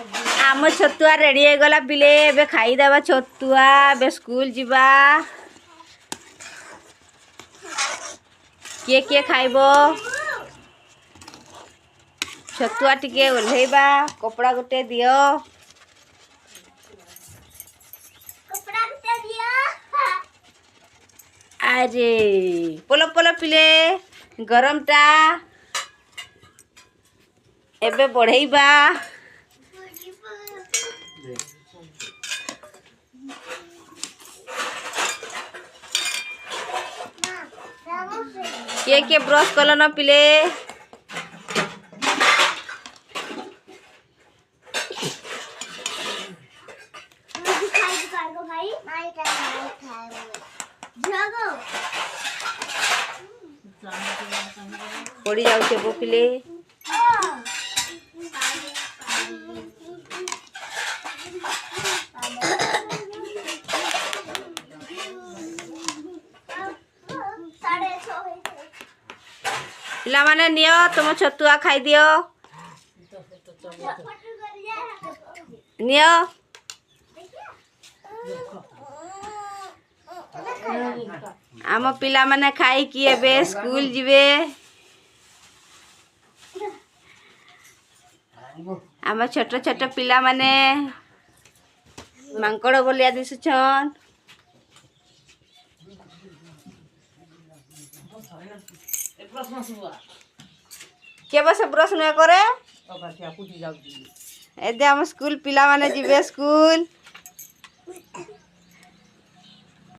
आम छतुआ रेडी हो गला पिले एबे खाईदेवा छतुआ एबे स्कूल जीवा किए किए खाइबो छतुआ टिके ओल्हेबा कपड़ा गोटे दियो अरे पोलो पोलो पिले गरम टा एबे बढ़ेबा के ब्रश कल न पिले पड़ी जाऊे वो पिले पिला माने नियो तुम छतुआ खाई दियो नियो आम पिला माने खाई कि एबे स्कूल जीवे आम छोट छोट पिला माने मांकड़ बोलिया दिसुछन के बस ब्रश न करे एदे हम स्कूल पिला माने जीवे स्कूल।